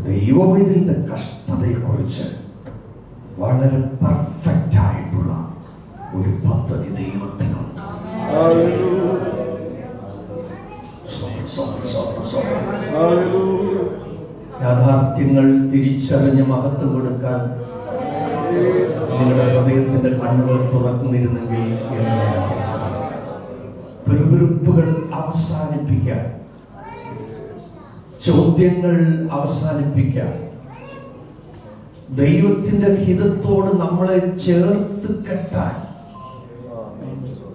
ദൈവവൈദ്യന്റെ കഷ്ടതയെക്കുറിച്ച് വളരെ പെർഫെക്റ്റ് ആയിട്ടുള്ള ഒരു പദ്ധതി ദൈവത്തിനുണ്ട്. യാഥാർത്ഥ്യങ്ങൾ തിരിച്ചറിഞ്ഞ് മഹത്വം കൊടുക്കാൻ നിങ്ങളുടെ ഹൃദയത്തിന്റെ കണ്ണുകൾ തുറന്നിരുന്നെങ്കിൽ പിറുപിറുപ്പുകൾ അവസാനിപ്പിക്കാൻ, ചോദ്യങ്ങൾ അവസാനിപ്പിക്കാൻ, ദൈവത്തിന്റെ ഹിതത്തോട് നമ്മളെ ചേർത്ത് കെട്ടാൻ.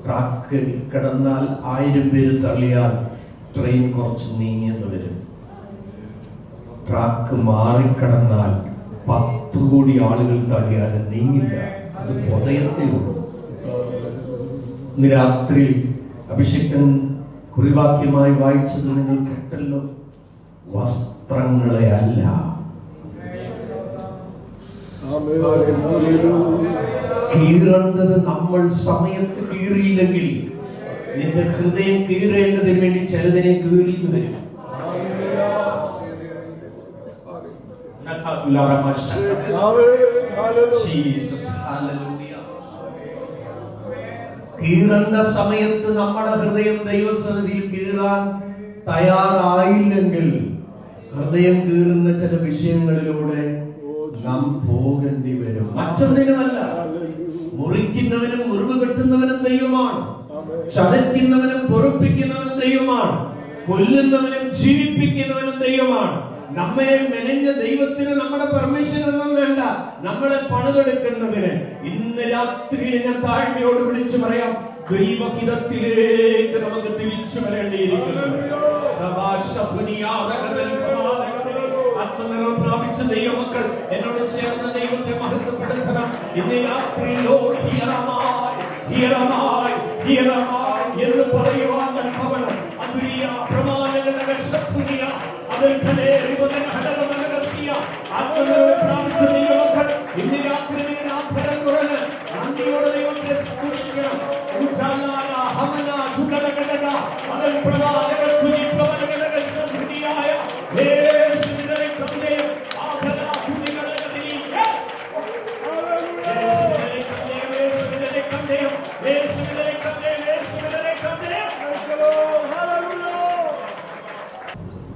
ട്രാക്കിൽ കിടന്നാൽ 1000 പേര് തള്ളിയാൽ ട്രെയിൻ കുറച്ച് നീങ്ങിയെന്ന് വരും. ട്രാക്ക് മാറിക്കിടന്നാൽ 10 കോടി ആളുകൾ തള്ളിയാലും നീങ്ങില്ല, അത് പൊതയത്തേ ഉള്ളൂ. ഇന്ന് രാത്രി അഭിഷിക്തൻ കുറിവാക്യമായി വായിച്ചത് നിങ്ങൾ കേട്ടല്ലോ. വസ്ത്രങ്ങളെ അല്ല, കീറേണ്ടത് നമ്മൾ സമയത്ത് കീറിയില്ലെങ്കിൽ നിന്റെ ഹൃദയം കീറേണ്ടതിന് വേണ്ടി ചിലതിനെ കീറി വരും. കീറേണ്ട സമയത്ത് നമ്മുടെ ഹൃദയം ദൈവസന്നിധിയിൽ കീറാൻ തയ്യാറായില്ലെങ്കിൽ ഹൃദയം കീറുന്ന ചില വിഷയങ്ങളിലൂടെ നാം പോകേണ്ടി വരും. മറ്റൊന്നിനുമല്ല, മുറിക്കുന്നവനും മുറിവ് കെട്ടുന്നവനും ദൈവമാണ്, ചതയ്ക്കുന്നവനും പൊറുപ്പിക്കുന്നവനും ദൈവമാണ്, കൊല്ലുന്നവനും ജീവിപ്പിക്കുന്നവനും ദൈവമാണ്. നമ്മെ മെനഞ്ഞ ദൈവത്തിന് നമ്മുടെ പെർമിഷൻ ഒന്നും വേണ്ട, നമ്മളെ പണിതെടുക്കുന്നതിന്. ഇന്ന് രാത്രി ഞാൻ താഴ്മയോട് വിളിച്ചു പറയാം, ദൈവഹിതത്തിലേക്ക് നമുക്ക് തിരിച്ചു വരേണ്ടിയിരിക്കുന്നു. ആത്മനിർഭരം പ്രാപിച്ച ദൈവമക്കൾ എന്നോട് ചേർന്ന ദൈവത്തെ മഹത്വപ്പെടുത്തണം. ഇന്ന് രാത്രി എന്ന് പറയുവാൻ ഭവനം അതുരിയ പ്രമാണങ്ങളുടെ ശത്രുനിയ അതിൽക്കലേ റിവദന ഹടകമനരസിയ ആത്മനിർഭരം പ്രാപിച്ച ദൈവമക്കൾ ഇന്ന് രാത്രി നിങ്ങൾ ആഭരണം തുറന്ന് നന്ദിയോടെ ദൈവത്തെ സ്തുതിക്കണം. ഉജാലാല ഹമന ചുടലകടക അതിൽ പ്രമാണകത്തുനി പ്രവനകടക ശത്രുനിയായ യേശുവിനെ കണ്ടേ ആഭരണത്തുനികളകതിനി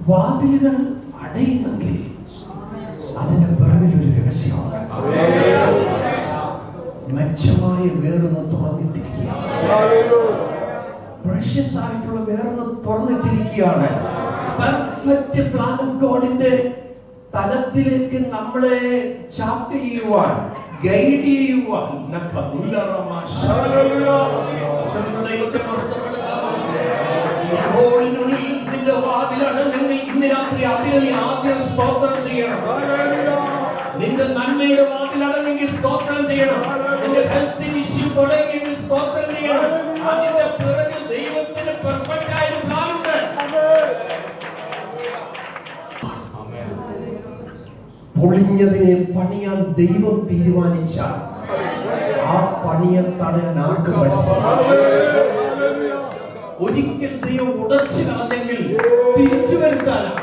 വാതിലുകൾ അടയുന്നെങ്കിൽ അതിന്റെ പിറകിൽ ഒരു രഹസ്യമുണ്ട്. മെച്ചമായ വേറൊന്ന് തുറന്നിട്ടിരിക്കുകയാണ്, പ്രഷ്യസ് ആയിട്ടുള്ള വേറൊന്ന് തുറന്നിട്ടിരിക്കുകയാണ്. പെർഫെക്റ്റ് പ്ലാൻ ഓഫ് ഗോഡിന്റെ തലത്തിലേക്ക് നമ്മളെ ചാർട്ട് ചെയ്യുവാൻ, ഗൈഡ് ചെയ്യുവാൻ ഇന്ന് രാത്രി അതിനെ ആദ്യം സ്തോത്രം ചെയ്യണം. നിന്റെ നന്മയുടെ വാതിലടങ്ങെങ്കിൽ സ്തോത്രം ചെയ്യണം. നിന്റെ ഹെൽത്ത് ഇഷ്യൂ തുടങ്ങിയെങ്കിൽ സ്തോത്രം ചെയ്യണം. അതിന്റെ പിറകിൽ ദൈവത്തിന് പെർഫെക്റ്റ് ആയ ഒരു പ്ലാൻ ഉണ്ട്. പൊളിഞ്ഞതിനെ പണിയാൻ ദൈവം തീരുമാനിച്ചാൽ ആ പണിയെ തടയാൻ ആർക്കും പറ്റില്ല. ഒരിക്കൽ ദൈവം ഉടച്ചു കളഞ്ഞെങ്കിൽ തിരിച്ചു വരുത്താനാണ്.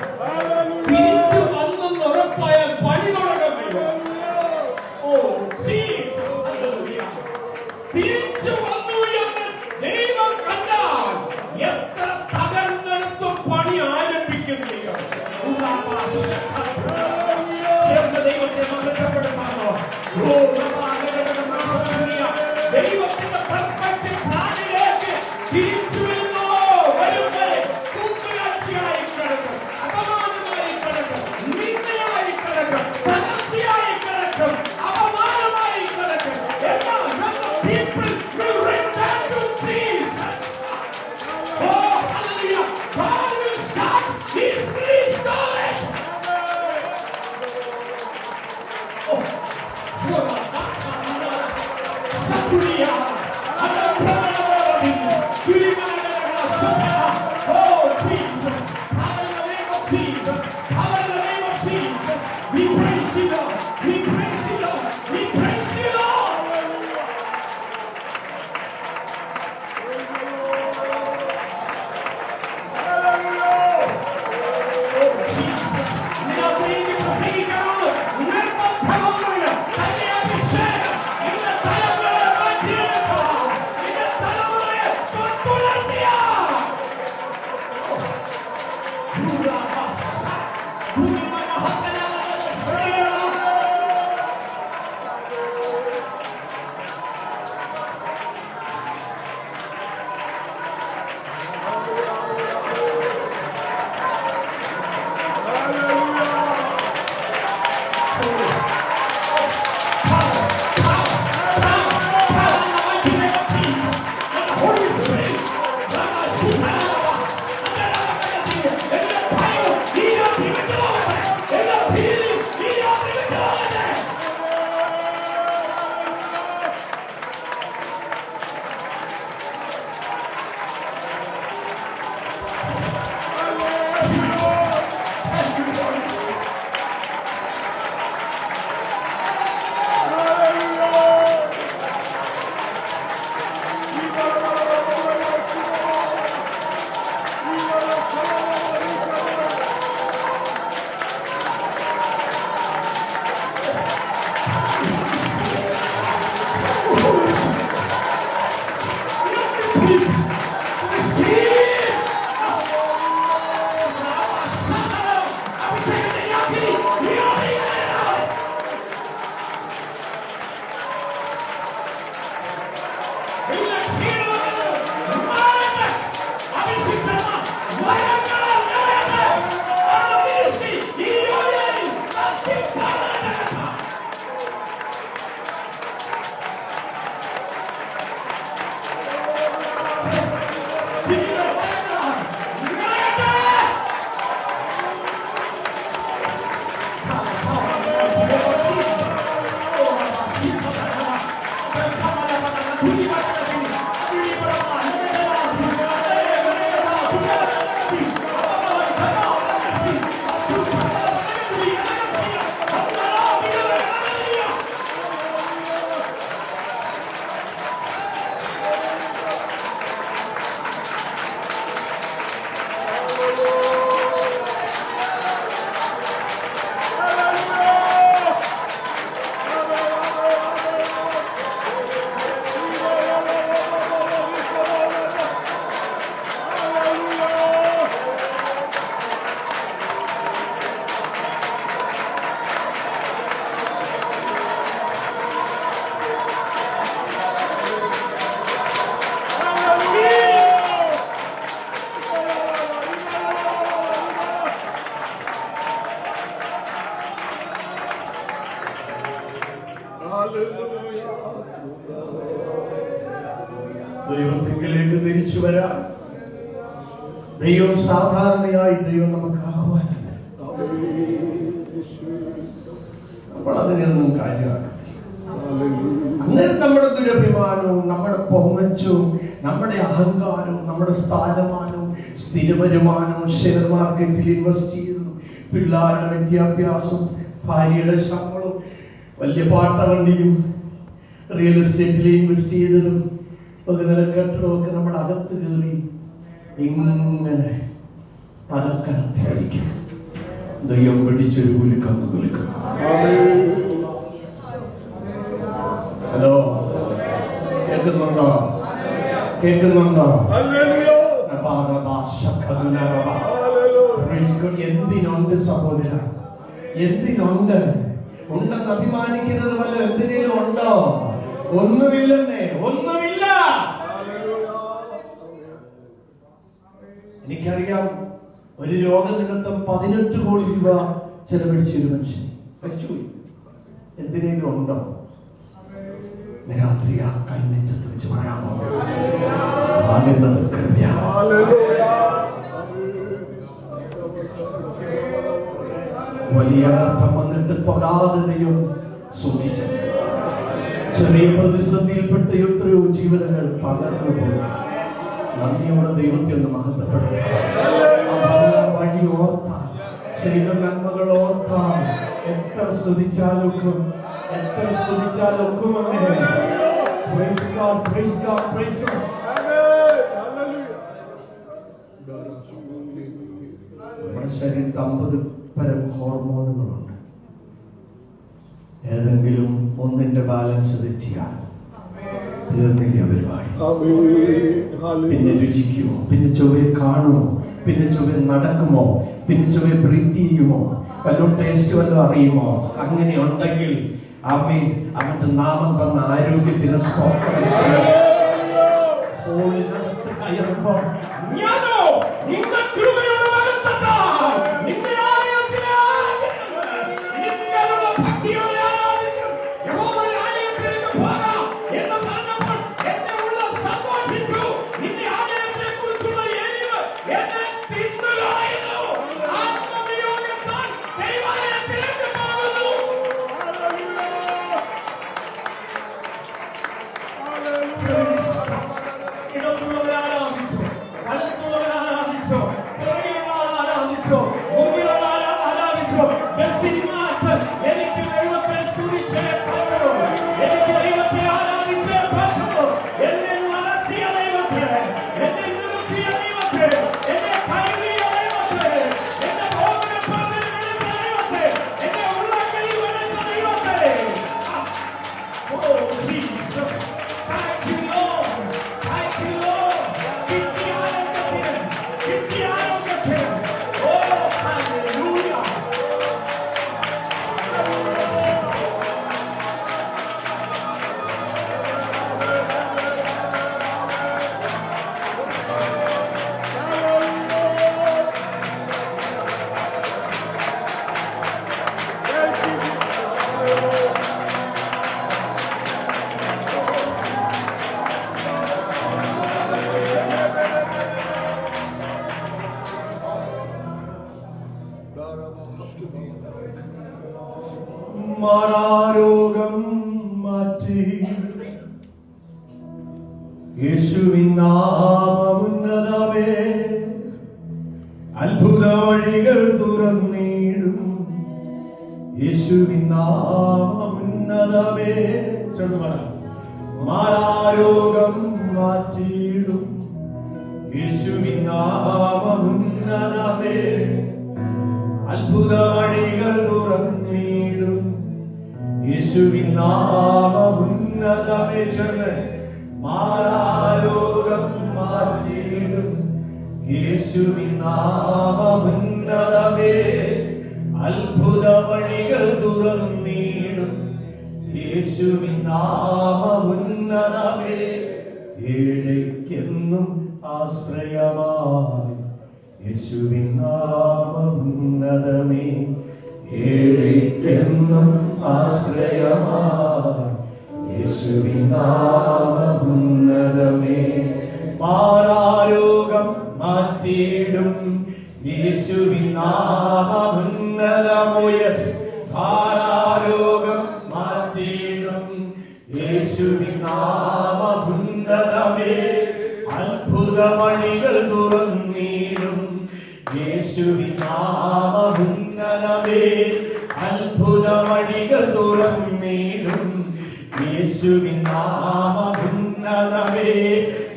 തിരിച്ചു വന്നെന്ന് ഉറപ്പായാൽ പണി തുടങ്ങാൻ കഴിയും. തിരിച്ചു വന്നു എന്ന് ദൈവം കണ്ടാൽ എത്ര തകർന്നെടുത്തും പണി ആരംഭിക്കുന്നില്ല. ദൈവത്തെ മഹത്വപ്പെടുത്താമോ? ദൈവത്തിന്റെ പെർഫെക്റ്റ് പ്ലാനിലേക്ക് തിരിച്ചു വരുന്നോ? വരുമ്പേ കൂട്ടുകാഴ്ചയായി കിടക്കും, അപമാനമായി കിടക്കും, നിന്ദയായി കിടക്കും, തകർച്ചയായി കിടക്കും, അപമാനമായി കിടക്കും. എന്നാൽ people will return to Jesus. Oh, hallelujah. God will start His restoration. Sakuria, oh Jesus, power in the name of Jesus, power in the name of Jesus. We praise you, Lord. We praise you, Lord. We praise you, Lord. Hallelujah. Oh Jesus, now bring it. പ്രസംഗിക്കണമെന്ന് നിർബന്ധമൊന്നുമില്ല. തന്റെ അഭിഷേകം നിന്റെ തലമുറയെ മാറ്റിയെടുക്കാം. നിന്റെ തലമുറയെ തൊട്ടുണർത്തിയാൽ ദൈവത്തിലേക്ക് തിരിച്ചു വരാം. ദൈവം സാധാരണയായി ദൈവം നമുക്ക് ആഹ്വാനം നമ്മൾ അതിനൊന്നും കാര്യമാക്കത്തില്ല. അന്നേരം നമ്മുടെ ദുരഭിമാനവും നമ്മുടെ പൊങ്ങച്ചവും നമ്മുടെ അഹങ്കാരവും നമ്മുടെ സ്ഥാനമാനവും സ്ഥിര വരുമാനവും ഷെയർ മാർക്കറ്റിൽ ഇൻവെസ്റ്റ് ചെയ്യുന്നു, പിള്ളേരുടെ വിദ്യാഭ്യാസവും ഭാര്യയുടെ ശമ്പളവും വലിയ പാട്ടവണ്ടിയും റിയൽ എസ്റ്റേറ്റിൽ ഇൻവെസ്റ്റ് ചെയ്തതും ഒരു നില കെട്ടിടമൊക്കെ നമ്മുടെ അകത്ത് കയറി ഇങ്ങനെ തലക്കനത്തിലടിക്കും. ദൈവം പിടിച്ചൊരു കുലുക്കന്ന് കുലുക്കും. ഹലോ, കേൾക്കുന്നുണ്ടോ? കേൾക്കുന്നുണ്ടോ? എന്തിനുണ്ട് സഹോദര? എന്തിനുണ്ട്? ഉണ്ടെന്ന് അഭിമാനിക്കുന്നത് വല്ല എന്തിനേലും ഉണ്ടോ? ഒന്നുമില്ലെന്നേ, ഒന്നുമില്ല. എനിക്കറിയാം, ഒരു രോഗനിമിത്തം 18 കോടി രൂപ ചെലവഴിച്ച ഒരു മനുഷ്യൻ മരിച്ചുപോയി. എന്തിനേലും ഉണ്ടോ? രാത്രി ആ കൈനെഞ്ചത്ത് വെച്ച് പറയാമോ? വലിയ അർത്ഥം വന്നിട്ട് തൊടാതെ ദൈവം സൂക്ഷിച്ചു. ചെറിയ പ്രതിസന്ധിയിൽപ്പെട്ട എത്രയോ ജീവനങ്ങൾ പകർന്നു പോയി. നന്ദിയോടെ ദൈവത്തെ ഒന്ന് മഹത്വപ്പെടുത്തുക. വഴി ഓർത്താൽ, ചെയ്ത നന്മകൾ ഓർത്താൽ എത്ര സ്തുതിച്ചാലൊക്കും, എത്ര സ്തുതിച്ചാലൊക്കും. അങ്ങനെ praise God, praise God, praise God. നമ്മുടെ ശരീരത്തിൽ 50 പരം ഹോർമോണുകളുണ്ട്. ഏതെങ്കിലും ഒന്നിന്റെ ബാലൻസ് തെറ്റിയാൽ തീർന്നില്ല പരിപാടി. പിന്നെ രുചിക്കുമോ, പിന്നെ ചൊവ്വയെ കാണുമോ, പിന്നെ ചൊവ്വ നടക്കുമോ, പിന്നെ ചൊവ്വ ബ്രീത്ത് ചെയ്യുമോ, വല്ലതും ടേസ്റ്റ് വല്ലതും അറിയുമോ? അങ്ങനെ ഉണ്ടെങ്കിൽ ആമേൻ, അവന്റെ നാമം തന്ന ആരോഗ്യത്തിന് സ്തോത്രം. ഹോളിനകത്ത് കയറുമ്പോൾ ഞാനോ നിന്റെ കൃപയുടെ വലത്തത്താൽ നിന്റെ ആലയത്തിലെ നിങ്ങളുടെ ഭക്തിയോടെ ആരാധിക്കും. യഹോവയുടെ ആലയത്തിലേക്ക് പോകാം എന്ന് പറഞ്ഞപ്പോൾ എന്റെ ഉള്ളിൽ സന്തോഷിച്ചു. നിന്റെ ആലയത്തെക്കുറിച്ചുള്ള എരിവ് എന്നെ തിന്നുകയായിരുന്നു. ആത്മനിയോഗത്താൽ ദൈവാലയത്തിലേക്ക് പോകുന്നു. ഇടത്തുള്ളവർ ആരാധിച്ചോ, വലത്തുള്ളവർ ആരാധിച്ചോ, പുറകിലുള്ളവർ ആരാധിച്ചോ, മുമ്പിലുള്ളവർ ആരാധിച്ചോ, ബസ്സിന്മാർക്ക് എനിക്ക് ദൈവത്തെ സ്തുതിച്ചേ പറ്റൂ, എനിക്ക് ദൈവത്തെ ആരാധിച്ചേ പറ്റൂ. എന്നെ നടത്തിയ ദൈവത്തെ, എന്നെ നിർത്തിയ ദൈവത്തെ, എന്നെ കരുതിയ ദൈവത്തെ, എന്നെ ഭോഗനപ്പുറത്തിൽ വിളിച്ച ദൈവത്തെ, എന്നെ ഉള്ളങ്ങളിൽ വിളിച്ച ദൈവത്തെ. Oh Jesus, thank you Lord, thank you Lord. കിട്ടിയ ആരോഗ്യത്തിന്, കിട്ടിയ ആരോഗ്യത്തിന്. Oh hallelujah. മാറാരോഗം മാറ്റി യേശുവിൻ നാമമുന്നതമേ, അത്ഭുത വഴികൾ തുറന്നിടും യേശുവിൻ നാമമുന്നതമേ. ചെറുപറ. മാറാരോഗം മാറ്റിയിടും യേശുവിൻ നാമമുന്നതമേ, അത്ഭുത വഴികൾ തുറന്നിടും യേശുവിൻ നാമമുന്നതമേ. ചെന്ന് മാറാരോഗം മാറ്റിയിടും യേശുവിൻ നാമമുന്നതമേ, അത്ഭുത വഴികൾ തുറന്നിടും യേശുവിൻ നാമമുന്നതമേ. ഏഴയ്ക്കെന്നും ആശ്രയമായി യേശുവിൻ നാമമുന്നതമേ, ഏഴയ്ക്കെന്നും ആശ്രയമായി യേശുവിൻ നാമമുന്നതമേ. മാറാരോഗം മാറ്റിയിടും യേശുവിൻ നാമമുന്നതമോ. യെസ്, മാറാരോഗം മാറ്റിയിടും യേശുവിൻ നാമമുന്നതമേ, അത്ഭുത വഴികൾ തുറന്നിടും യേശുവിൻ നാമമുന്നതമേ, അത്ഭുത വഴികൾ തുറന്നിടും യേശുവിൻ നാമമുന്നതമേ.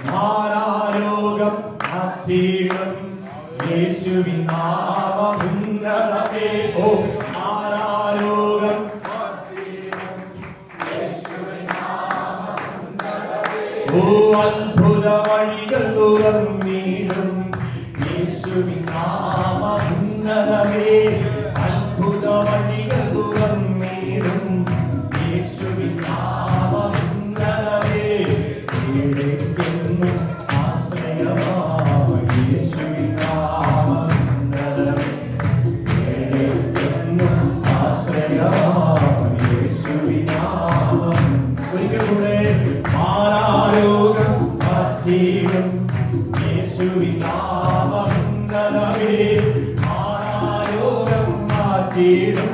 മാറാരോഗം മാറ്റിയിടും യേശുവിൻ നാമമുന്നതമേ. ഓ മാറാരോഗം ഓ അത്ഭുത വഴികൾ തുറന്നിടും യേശുവിൻ നാമമുന്നതമേ, അത്ഭുത വഴികൾ തുറന്നിടും യേശുവിൻ നാമമുന്നതമേ. ഏഴയ്ക്കെന്നും ആശ്രയമായി യേശുവിൻ നാമമുന്നതമേ, ഏഴയ്ക്കെന്നും ആശ്രയമായി യേശുവിൻ നാമം. ഒരിക്കൽ കൂടെ മാറാരോഗം മാറ്റിയിടും യേശുവിൻ നാമമുന്നതമേ, മാറാരോഗം മാറ്റിയിടും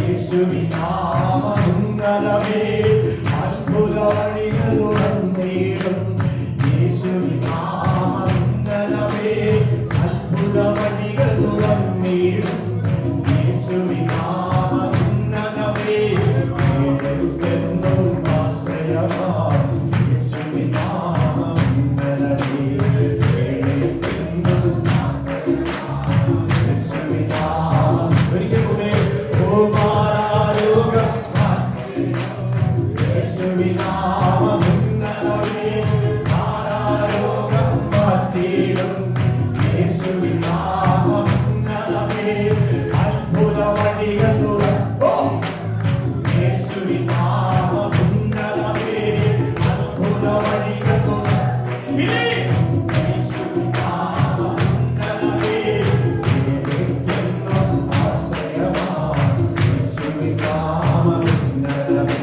യേശുവിൻ നാമമുന്നതമേ, അത്ഭുത വഴികൾ തുറന്നിടും യേശുവിൻ നാമമുന്നതമേ, അത്ഭുത വഴികൾ തുറന്നിടും യേശുവിൻ നാമമുന്നതമേ. ഏഴയ്ക്കെന്നും ആശ്രയമായി യേശുവിൻ നാമമുന്നതമേ, ഏഴയ്ക്കെന്നും യേശുവിൻ നാമം. വഴികൾ തുറന്നോ യേശുവിൻ നാമം ഉന്നതമേ അത്ഭുത വഴികൾ തുറന്നോ യേശുവിൻ നാമം ഉന്നതമേ എനിക്കെന്നും ആശ്രയമാണ് യേശുവിൻ നാമം ഉന്നതമേ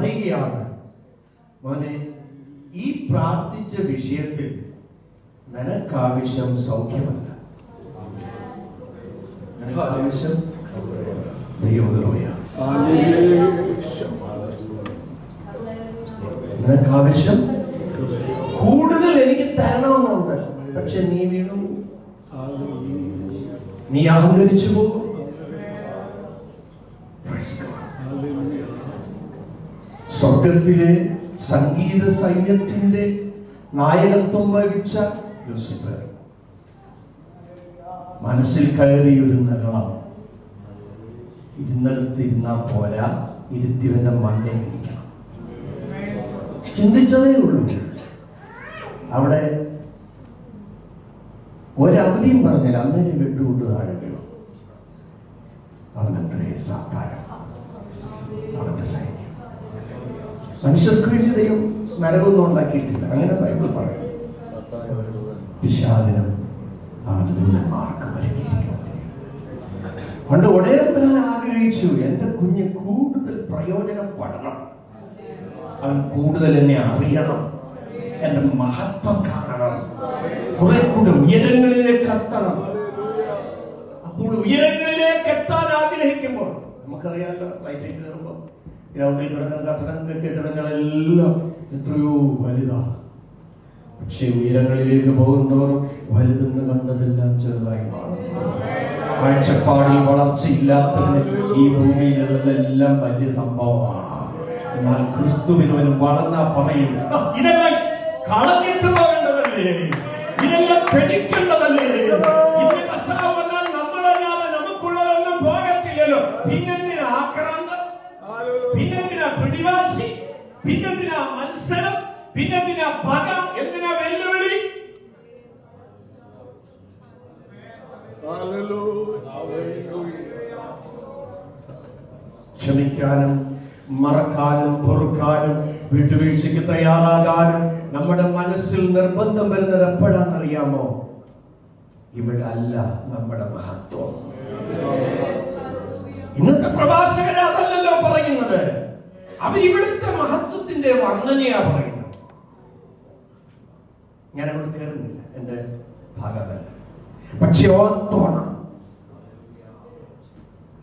പറയുകയാണ്, മോനെ, ഈ പ്രാർത്ഥിച്ച വിഷയത്തിൽ നിനക്കാവശ്യം സൗഖ്യമല്ല, നിനക്കാവശ്യം ദൈവകൃപയാണ്. നിനക്കാവശ്യം കൂടുതൽ എനിക്ക് തരണമെന്നുണ്ട്, പക്ഷെ നീ വീണു, നീ അഹങ്കരിച്ചു പോകും. സ്വർഗത്തിലെ സംഗീത സൈന്യത്തിന്റെ നായകത്വം വഹിച്ച ലൂസിഫർ മനസ്സിൽ കയറിയൊരു നഗളം, ഇരുന്നിടത്തിരുന്നാ പോരാ, ഇരുത്തിവന്റെ മണ്ണേ ഇരിക്കണം. ചിന്തിച്ചതേ ഉള്ളൂ. അവിടെ ഒരവധിയും പറഞ്ഞാൽ അന്നേരം വിട്ടുകൊണ്ട് താഴെ വീണു. അവനത്രേ സാധാരണ അവന്റെ സൈന്യം. മനുഷ്യർക്ക് വേണ്ടി ദൈവം നരകമൊന്നും ഉണ്ടാക്കിയിട്ടില്ല, അങ്ങനെ ബൈബിൾ പറയും. പിശാചിനും അവന്റെ ദൂതന്മാർക്ക് ഒരുക്കിയിരിക്കുന്നു. പണ്ട് ഒടേരപ്പനാൻ ആഗ്രഹിച്ചു, എന്റെ കുഞ്ഞ് കൂടുതൽ പ്രയോജനപ്പെടണം, അവൻ കൂടുതൽ എന്നെ അറിയണം, എന്റെ മഹത്വം കാണണം, കുറെ കൂടെ ഉയരങ്ങളിലേക്ക് എത്തണം. അപ്പോൾ ഉയരങ്ങളിലേക്ക് എത്താൻ ആഗ്രഹിക്കുമ്പോൾ നമുക്കറിയാലോ, ഫ്ലൈറ്റിൽ കയറുമ്പോൾ ഗ്രൗണ്ടിൽ കിടക്കുന്ന കെട്ടിടങ്ങളെല്ലാം എത്രയോ വലുതാ. പക്ഷെ ഉയരങ്ങളിലേക്ക് പോകുന്നതോറും വലുതെന്ന് കണ്ടതെല്ലാം ചെറുതായി മാറും. കാഴ്ചപ്പാടിൽ വളർച്ചയില്ലാത്തതിന് ഈ ഭൂമിയിലുള്ളതെല്ലാം വലിയ സംഭവമാണ്. എന്നാൽ ക്രിസ്തുവിനവൻ വളർന്നാ പറയും, ഇതെല്ലാം കളഞ്ഞിട്ട് പോകേണ്ടതല്ലേ, ഇതെല്ലാം ത്യജിക്കേണ്ടതല്ലേ. ഇന്ന് കർത്താവ് വന്നാൽ നമ്മളല്ലാതെ നമുക്കുള്ളതൊന്നും പോകത്തില്ലല്ലോ. പിന്നെന്തിനാ ആക്രാന്തം, പിന്നെന്തിനാ പിടിവാശി, പിന്നെന്തിനാ മത്സരം, പിന്നെന്തിനാ പക, എന്തിനാ വെല്ലുവിളി? ക്ഷമിക്കാനും മറക്കാനും പൊറുക്കാനും വിട്ടുവീഴ്ചയ്ക്ക് തയ്യാറാകാനും നമ്മുടെ മനസ്സിൽ നിർബന്ധം വരുന്നത് എപ്പോഴാണെന്നറിയാമോ? ഇവിടെ അല്ല നമ്മുടെ മഹത്വം. ഇന്നത്തെ പ്രഭാഷകർ അതല്ലല്ലോ പറയുന്നത്, അവർ ഇവിടുത്തെ മഹത്വത്തിന്റെ വർണ്ണനയാ പറയുന്നത്. ഞാൻ അവിടെ കയറുന്നില്ല, എന്റെ ഭാഗമല്ല. പക്ഷെ ഓർത്തോണം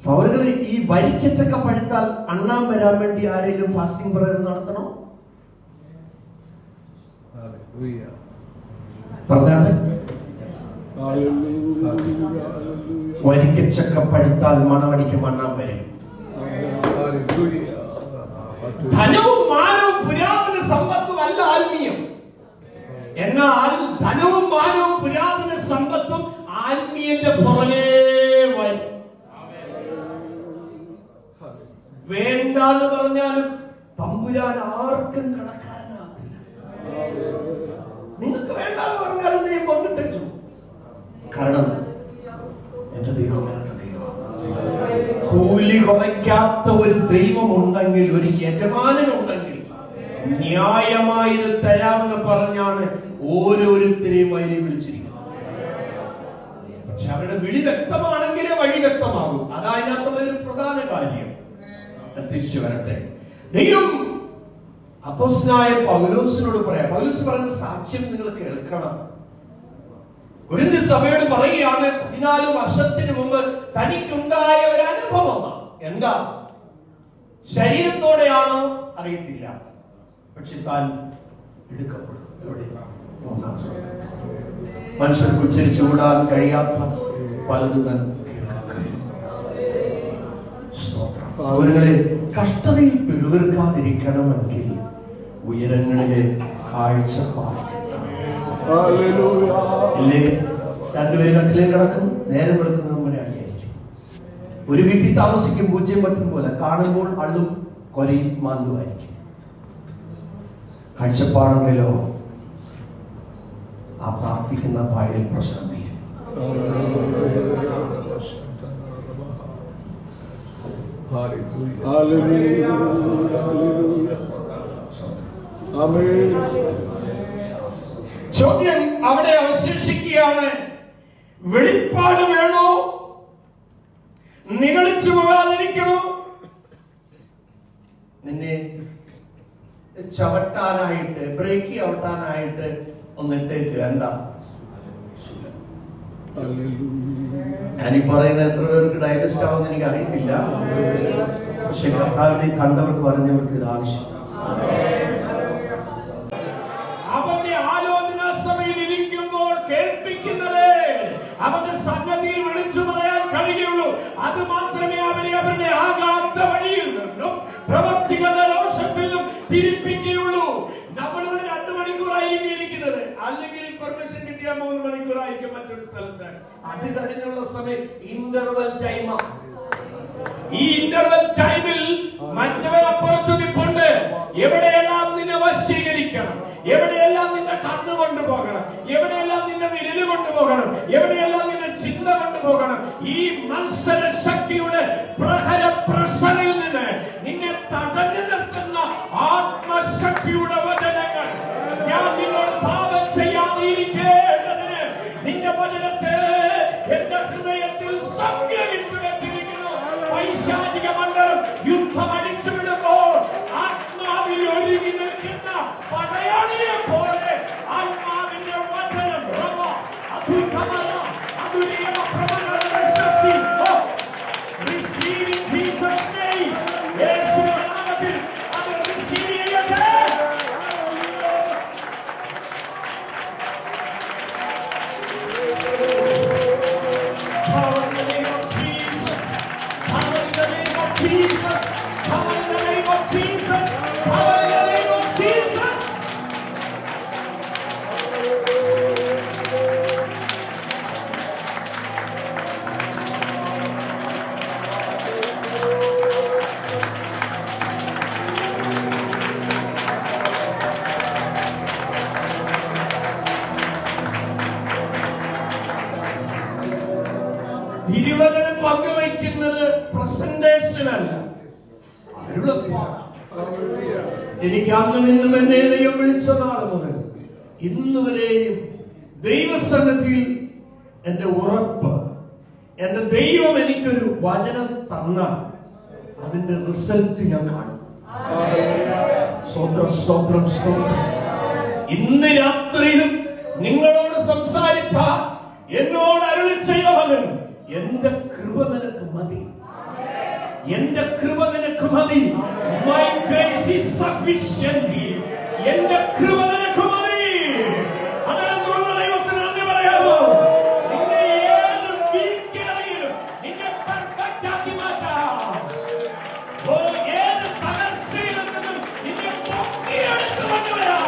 സൗരകളെ, ഈ വരിക്കച്ചക്ക പഴുത്താൽ അണ്ണാൻ വരാൻ വേണ്ടി ആരെങ്കിലും ഫാസ്റ്റിംഗ് പ്രയർ നടത്തണോ? പറഞ്ഞാട്ടെ, വരിക്കച്ചക്ക പഴുത്താൽ മണമടിക്കും അണ്ണാൻ വരും. ധനവും മാനവും പുരാതന സമ്പത്തും അല്ല ആത്മീയം. എന്നാൽ ധനവും മാനവും പുരാതന സമ്പത്തും ആത്മീയന്റെ പുറകെ വരും. വേണ്ടാന്ന് പറഞ്ഞാലും തമ്പുരാൻ ആർക്കും കണക്കാരനാകത്തില്ല. നിങ്ങൾക്ക് വേണ്ടാന്ന് പറഞ്ഞാലും നീ കൊണ്ടിട്ടു. കാരണം എന്റെ ദൈവം എന്ന ദൈവം, കൂലി കുറയ്ക്കാത്ത ഒരു ദൈവമുണ്ടെങ്കിൽ, ഒരു യജമാനനുണ്ടെങ്കിൽ ന്യായമായി ഇത് തരാമെന്ന് പറഞ്ഞാണ് ഓരോരുത്തരെയും വഴി വിളിച്ചിരിക്കുന്നത്. പക്ഷെ അവരുടെ വിളി വ്യക്തമാണെങ്കിലേ വഴി വ്യക്തമാകും. അതതിനകത്തുള്ള ഒരു പ്രധാന കാര്യം. തിരിച്ചു വരട്ടെ. ദൈവം അപ്പോസ്തലനായ പൗലോസിനോട് പറയാം. പൗലോസ് പറയുന്ന സാക്ഷ്യം നിങ്ങൾ കേൾക്കണം. കൊരിന്ത്യർ സഭയോട് പറയുകയാണ്, 14 വർഷത്തിന് മുമ്പ് തനിക്കുണ്ടായ ഒരു അനുഭവം. എന്താ? ശരീരത്തോടെയാണോ അറിയത്തില്ല, പക്ഷെ താൻ എടുക്കപ്പെടും. മനുഷ്യർക്ക് ഉച്ചരിച്ചു കൂടാൻ കഴിയാത്ത പലതും താൻ കേൾക്കും. സഹോദരങ്ങളെ, കഷ്ടതയിൽ പിറുവിറുക്കാതിരിക്കണമെങ്കിൽ ഉയരങ്ങളിലെ കാഴ്ചപ്പാട്. ഇല്ലേ, രണ്ടുപേരും കട്ടിലേക്ക് കിടക്കും, നേരം വെളുക്കുന്ന മുമ്പേ അടിയായിരിക്കും. ഒരു വീട്ടിൽ താമസിക്കും, പൂജ്യം പറ്റും പോലെ കാണുമ്പോൾ അള്ളും കൊരയും മാന്തുമായിരിക്കും. കാഴ്ചപ്പാടുണ്ടല്ലോ, ആ പ്രാർത്ഥിക്കുന്ന പായൽ പ്രശ്നം തീരും. ചോദ്യം അവിടെ അവശേഷിക്കുകയാണ്. വെളിപ്പാട് വേണോ? നിഗളിച്ചു പോകാതിരിക്കണോ? നിന്നെ ചവിട്ടാനായിട്ട്, ബ്രേക്ക് ചവിട്ടാനായിട്ട് ഒന്നിട്ടേക്ക്. എന്താ? ഞാനീ പറയുന്ന എത്ര പേർക്ക് ഡൈജസ്റ്റ് ആവുമെന്ന് എനിക്ക് അറിയത്തില്ല. പക്ഷെ കർത്താവിനെ കണ്ടവർക്ക് പറഞ്ഞവർക്ക് ഇത് ആവശ്യം. അവന്റെ ആലോചന സഭയിൽ ഇരിക്കുമ്പോൾ കേൾപ്പിക്കുന്നത് അവന്റെ സന്നദ്ധിയിൽ വിളിച്ചു പറയാൻ കഴിയുള്ളൂ. അത് മാത്രമേ അവരെ അവരുടെ ആകാത്ത വഴിയിൽ നിന്നും പ്രവൃത്തികളുടെ ദോഷത്തിൽ നിന്നും തിരിപ്പിക്കുകയുള്ളൂ. നമ്മളിവിടെ 2 മണിക്കൂറായിരിക്കും ഇരിക്കുന്നത്, അല്ലെങ്കിൽ പെർമിഷൻ കിട്ടിയാൽ 3 മണിക്കൂറായിരിക്കും മറ്റൊരു സ്ഥലത്ത്. അത് കഴിഞ്ഞുള്ള സമയം ഇന്റർവെൽ ടൈമാണ്. ഈ ഇന്റർവെൽ ടൈമിൽ മറ്റവർ അപ്പുറത്ത് നിൽപ്പുണ്ട്. എവിടെയെല്ലാം നിന്നെ വശീകരിക്കണം, എവിടെയെല്ലാം നിന്റെ കണ്ണ് കൊണ്ടുപോകണം, എവിടെയെല്ലാം നിന്റെ വിരല് കൊണ്ടുപോകണം, എവിടെയെല്ലാം നിന്റെ ചിന്ത കൊണ്ടുപോകണം. ഈ മത്സര ശക്തിയുടെ പ്രഹര പ്രഷറിൽ നിന്ന് നിന്നെ തടഞ്ഞു നിർത്തുന്ന ആത്മശക്തിയുടെ വചനങ്ങൾ ഞാൻ നിന്നോട് പാപം ചെയ്യാതിരിക്കേണ്ടതിന് നിന്റെ വചനത്തെ എന്റെ ഹൃദയത്തിൽ സംഗ്രഹിച്ചു വെച്ചിരിക്കുന്നു. പൈശാചിക മണ്ഡലം യുദ്ധം അടിച്ചു വിടുമ്പോൾ ആത്മാവിൽ ഒരുങ്ങി നിൽക്കുന്ന പടയാളിയെ പോലെ ആത്മാവിന്റെ വചനം തിരുവചനം പങ്കുവയ്ക്കുന്നത് പ്രസന്റേഷനല്ല, അരുളപ്പാടാണ്. എനിക്ക് അന്നും ഇന്നും എന്നെ ദൈവം വിളിച്ച നാൾ മുതൽ ഇന്നുവരെയും ദൈവസന്നിധിയിൽ എന്റെ ഉറപ്പ്, എന്റെ ദൈവം എനിക്കൊരു വചനം തന്നാൽ അതിന്റെ റിസൾട്ട് ഞാൻ കാണും. സ്തോത്രം, സ്തോത്രം, സ്തോത്രം. ഇന്ന് രാത്രിയിലും നിങ്ങളോട് സംസാരിപ്പാൻ എന്നോട് അരുളി ചെയ്തവൻ, എന്റെ കൃപ നിനക്ക് മതി, എന്റെ കൃപ നിനക്ക് മതി. My grace is sufficient. എന്റെ കൃപ നിനക്ക് മതി. അതിനുള്ള ദൈവത്തിന് നന്ദി പറയാമോ? നിന്നെ ഏത് വീഴ്ചയിലും നിന്നെ പെർഫെക്റ്റ് ആക്കി മാറ്റാം. ഏത് തകർച്ചയിൽ നിന്നും നിന്നെ പൊക്കിയെടുത്ത് കൊണ്ടുവരാം.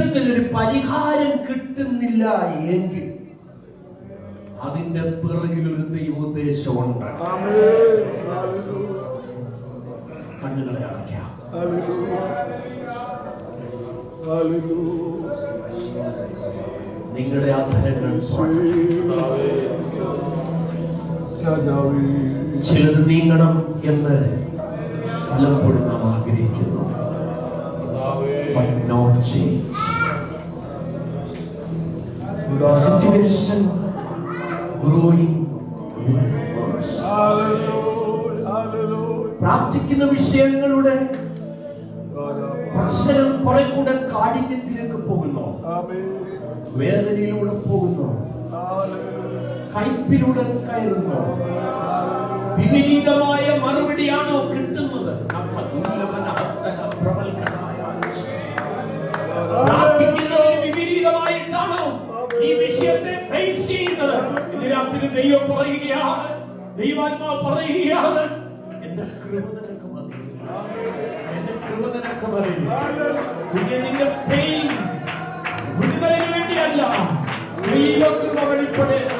വിഷയത്തിൽ ഒരു പരിഹാരം കിട്ടുന്നില്ല എങ്കിൽ അതിന്റെ പിറകിൽ ഒരു ദൈവോദ്ദേശമുണ്ട്. കണ്ണുകളെ അടയ്ക്കാം. നിങ്ങളുടെ അധരങ്ങൾ ചിലത് നീങ്ങണം എന്ന് പലപ്പോഴും നാം ആഗ്രഹിക്കുന്നു. But not change. The situation growing worse. പ്രാർത്ഥിക്കുന്ന വിഷയങ്ങളുടെ പ്രശ്നം കുറെ കൂടെ കാഠിന്യത്തിലേക്ക് പോകുന്നു, വേദനയിലൂടെ പോകുന്നു, കയ്പിലൂടെ കയറുന്നു. വിപരീതമായ മറുപടിയാണോ കിട്ടുന്നത്? പ്രാർത്ഥിക്കുന്നതിന് വിപരീതമായിട്ടാണോ ഈ വിഷയത്തെ ഫേസ് ചെയ്യുന്നത്? ഇന്ന് രാത്രി ദൈവം പറയുകയാണ്, ദൈവാത്മാ പറയുകയാണ്, എന്റെ കൃപ നിനക്ക് മതി, എന്റെ കൃപ നിനക്ക് മതി. നിന്റെ പെയിൻ വിടുതലിന് വേണ്ടിയല്ല, ദൈവകൃപ വെളിപ്പെടേണ്ടത്.